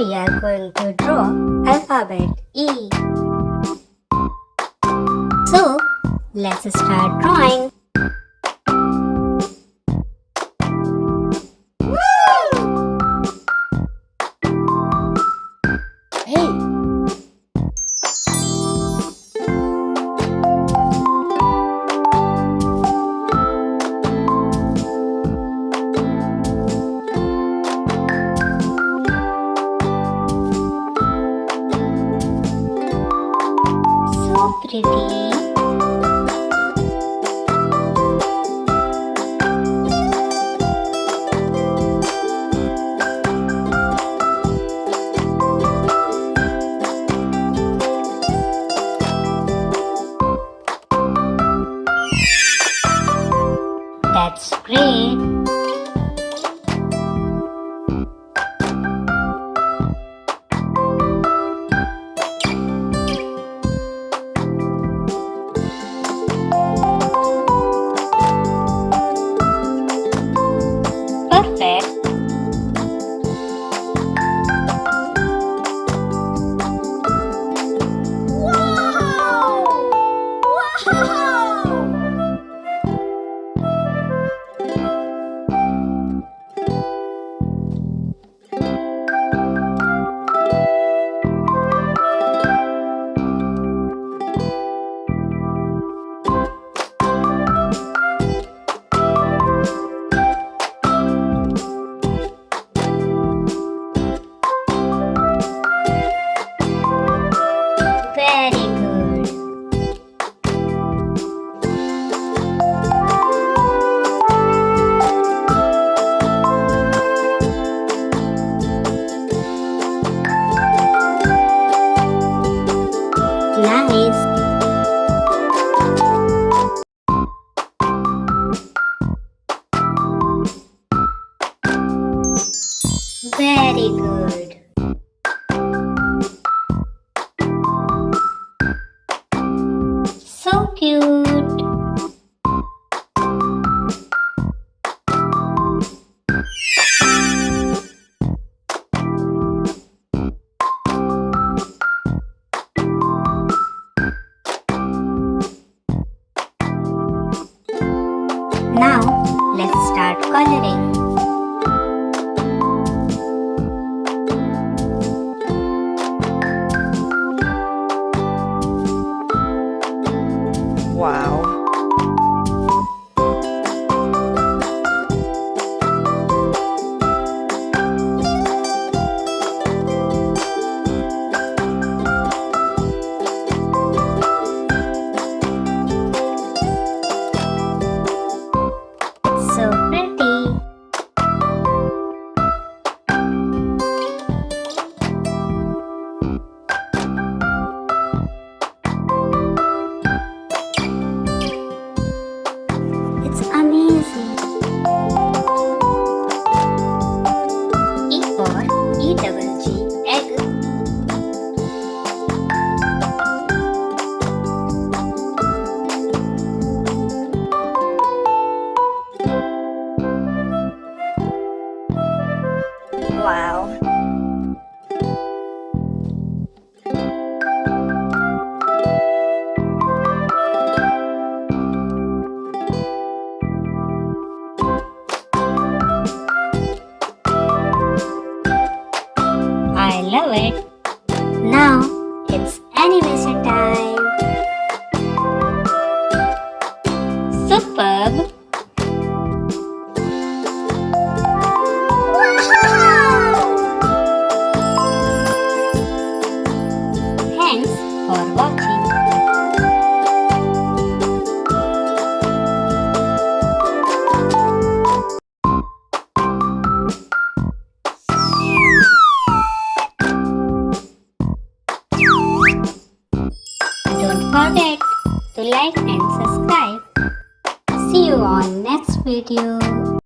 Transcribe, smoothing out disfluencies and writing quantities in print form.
we are going to draw alphabet E. So, let's start drawing. So pretty. That's great. Perfect. Wow! Wow! Very good. Nice. Very good. So cute. Now, let's start coloring. Wow. So pretty. It's amazing. E for E-double-G, egg. Wow. I love it. Now it's animation time. Superb. Wow! Thanks for watching. Don't forget to like and subscribe. See you on next video.